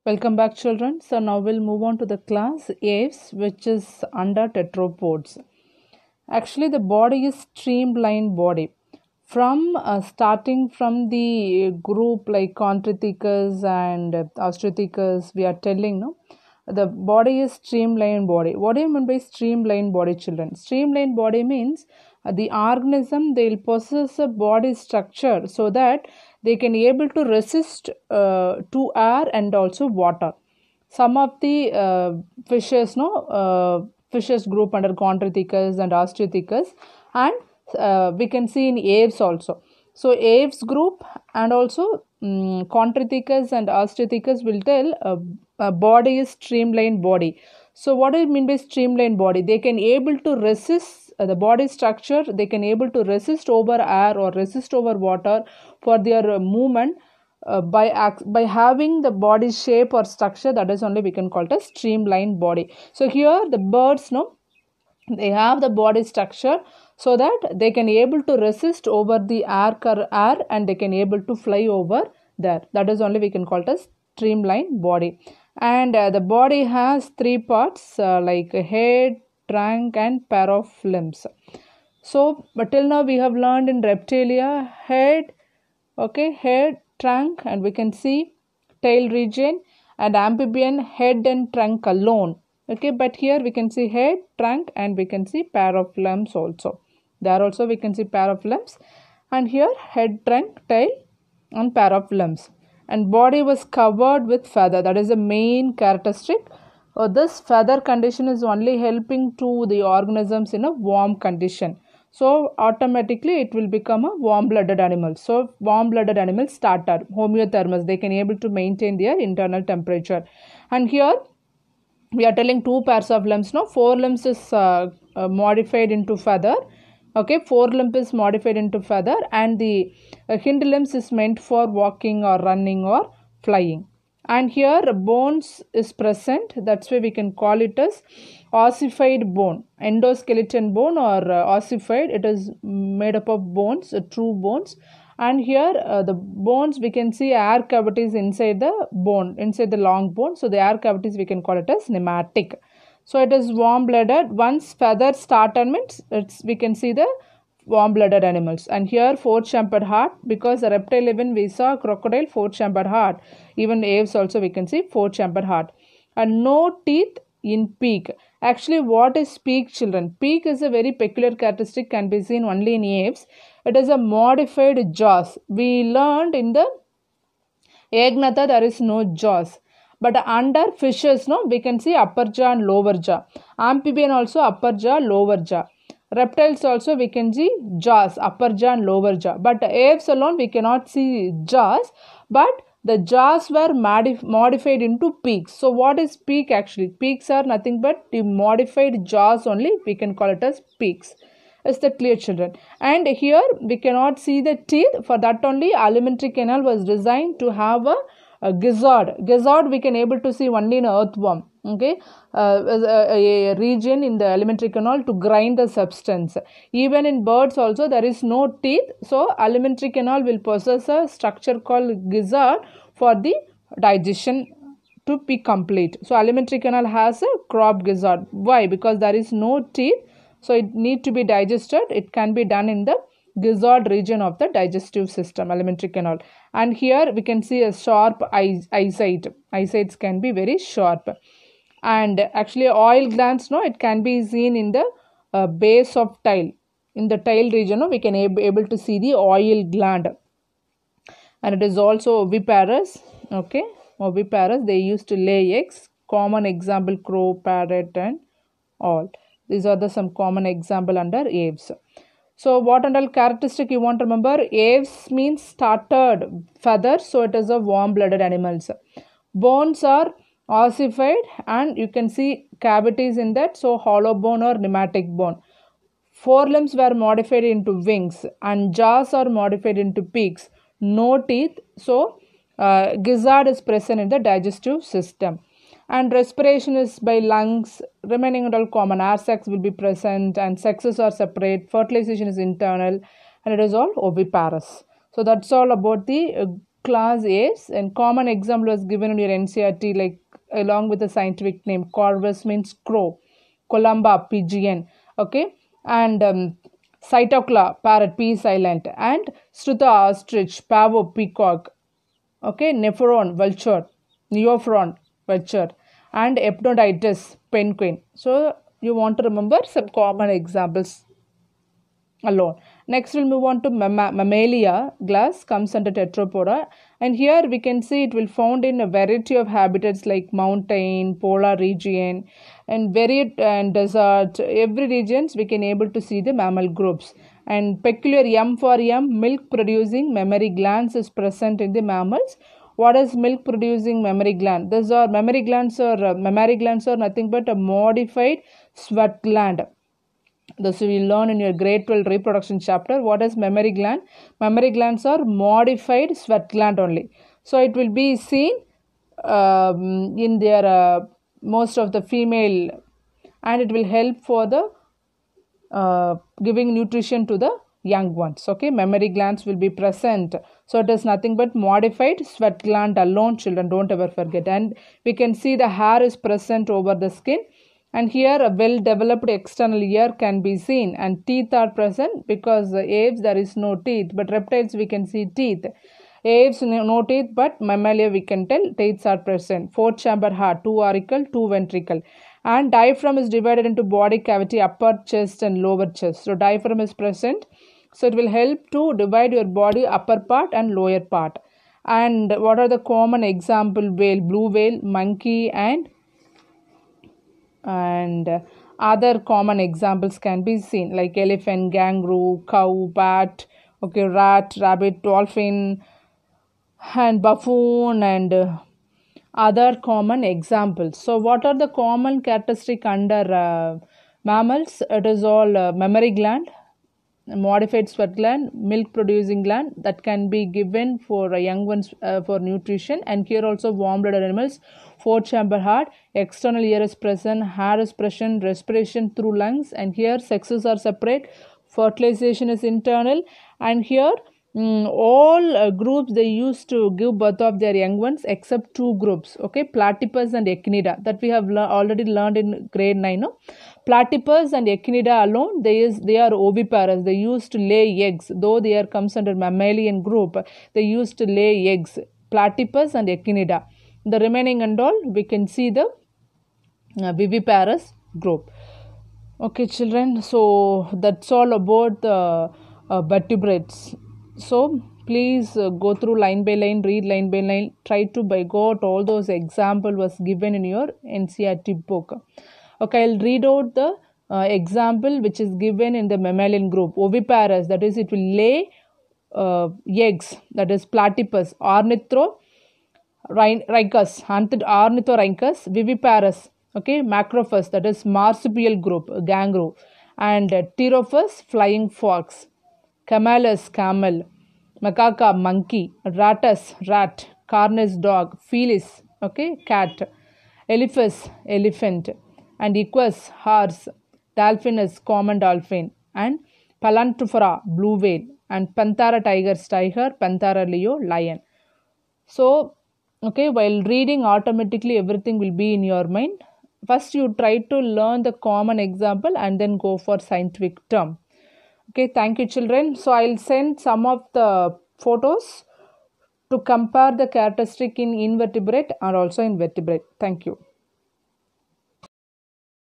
Welcome back, children. So now we'll move on to the class Aves, which is under tetrapods. Actually, the body is streamlined body. From starting from the group like Chondrichthyes and Australopithecus, we are telling no, the body is streamlined body. What do you mean by streamlined body, children? Streamlined body means the organism they'll possess a body structure so that they can able to resist to air and also water. Some of the fishes fishes group under Chondrichthyes and Australopithecus, and we can see in aves also. So aves group and also Chondrichthyes and Australopithecus will tell a body is streamlined body. So what do you mean by streamlined body? They can able to resist the body structure, they can able to resist over air or resist over water for their movement by having the body shape or structure. That is only we can call it a streamlined body. So here the birds they have the body structure so that they can able to resist over the air and they can able to fly over there. That is only we can call it a streamlined body. And the body has three parts like head, trunk and pair of limbs. So but till now we have learned in reptilia head, head, trunk, and we can see tail region, and amphibian head and trunk alone. But here we can see head, trunk, and we can see pair of limbs also. There also we can see pair of limbs, and here head, trunk, tail and pair of limbs. And body was covered with feather. That is the main characteristic. This feather condition is only helping to the organisms in a warm condition. So automatically it will become a warm-blooded animal. So warm-blooded animals starter, homeothermos, they can able to maintain their internal temperature. And here we are telling two pairs of limbs. Forelimbs is modified into feather. Forelimb is modified into feather, and the hind limbs is meant for walking or running or flying. And here bones is present. That's why we can call it as ossified bone, endoskeleton bone or ossified. It is made up of bones, true bones. And here the bones, we can see air cavities inside the bone, inside the long bone. So the air cavities we can call it as pneumatic. So it is warm-blooded. Once feathers start means we can see the warm-blooded animals. And here four-chambered heart, because the reptile even we saw crocodile four-chambered heart. Even aves also we can see four-chambered heart. And no teeth in beak. Actually, what is beak, children? Beak is a very peculiar characteristic, can be seen only in aves. It is a modified jaws. We learned in the Agnatha there is no jaws. But under fishes, we can see upper jaw and lower jaw. Amphibian also upper jaw, lower jaw. Reptiles also we can see jaws, upper jaw and lower jaw. But aves alone we cannot see jaws. But the jaws were modified into beaks. So what is beak actually? Beaks are nothing but the modified jaws only. We can call it as beaks. Is that clear, children? And here we cannot see the teeth. For that only alimentary canal was designed to have a gizzard. Gizzard we can able to see only in earthworm. A region in the alimentary canal to grind the substance. Even in birds also there is no teeth. So alimentary canal will possess a structure called gizzard for the digestion to be complete. So alimentary canal has a cropped gizzard. Why? Because there is no teeth. So it need to be digested. It can be done in the gizzard region of the digestive system, alimentary canal. And here we can see a sharp eyesight. Eyesights can be very sharp. And actually oil glands, it can be seen in the base of tail. In the tail region, we can able to see the oil gland. And it is also oviparous. Oviparous, they used to lay eggs. Common example, crow, parrot and all. These are some common example under aves. So what and all characteristic you want to remember? Aves means started feathers, so it is a warm-blooded animals. Bones are ossified and you can see cavities in that, so hollow bone or pneumatic bone. Forelimbs were modified into wings and jaws are modified into beaks. No teeth, so gizzard is present in the digestive system. And respiration is by lungs. Remaining and all common. Air sacs will be present and sexes are separate. Fertilization is internal and it is all oviparous. So that's all about the class apes, and common example was given in your NCERT, like along with the scientific name. Corvus means crow, columba pigeon, okay, and Cytocla parrot, P silent, and Struta ostrich, pavo peacock, okay, Nephron vulture, Neophron vulture, and Epnoditis penguin. So you want to remember some common examples alone. Next we'll move on to Mammalia. Glass comes under Tetrapoda, and here we can see it will found in a variety of habitats like mountain, polar region, and varied and desert. Every regions we can able to see the mammal groups. And peculiar M for M, milk producing mammary glands is present in the mammals. What is milk producing mammary gland? These are mammary glands, or mammary glands are nothing but a modified sweat gland. This we learn in your grade 12 reproduction chapter. What is mammary gland? Mammary glands are modified sweat gland only. So it will be seen in their most of the female, and it will help for the giving nutrition to the young ones. Okay, mammary glands will be present. So it is nothing but modified sweat gland alone, children. Don't ever forget. And we can see the hair is present over the skin. And here a well developed external ear can be seen, and teeth are present because the apes there is no teeth, but reptiles we can see teeth. Apes no teeth, but mammalia we can tell teeth are present. 4-chamber heart, 2 auricle, 2 ventricle, and diaphragm is divided into body cavity, upper chest and lower chest. So diaphragm is present, so it will help to divide your body upper part and lower part. And what are the common example? Whale, blue whale, monkey, and other common examples can be seen like elephant, kangaroo, cow, bat, okay, rat, rabbit, dolphin, and buffoon, and other common examples. So what are the common characteristic under mammals? It is all mammary gland, modified sweat gland, milk producing gland that can be given for young ones for nutrition. And here also warm blooded animals, 4-chamber heart, external ear is present, hair is present, respiration through lungs, and here sexes are separate, fertilization is internal, and here all groups they used to give birth of their young ones except 2 groups, okay, platypus and echinida, that we have already learned in grade 9. No? Platypus and echinida alone, they are oviparous. They used to lay eggs, though they are comes under mammalian group. They used to lay eggs, platypus and echinida. The remaining and all we can see the viviparous group. Okay, children. So that's all about the vertebrates. So please go through line by line, read line by line. Try to by got all those example was given in your NCERT book. Okay, I'll read out the example which is given in the mammalian group. Oviparous, that is it will lay eggs, that is platypus. Ornithorhynchus, Ornithorhynchus. Viviparous, okay, Macrophus, that is marsupial group, kangaroo. And Pterophus, flying fox. Camelus, camel. Macaca, monkey. Rattus, rat. Canis, dog. Felis, okay, cat. Elephas, elephant. And Equus, horse. Delphinus, common dolphin. And Palantrophora, blue whale. And Panthera tigers, tiger. Panthera leo, lion. So, okay, while reading automatically everything will be in your mind. First you try to learn the common example and then go for scientific term. Okay, thank you children. So I'll send some of the photos to compare the characteristic in invertebrate and also in vertebrate. Thank you.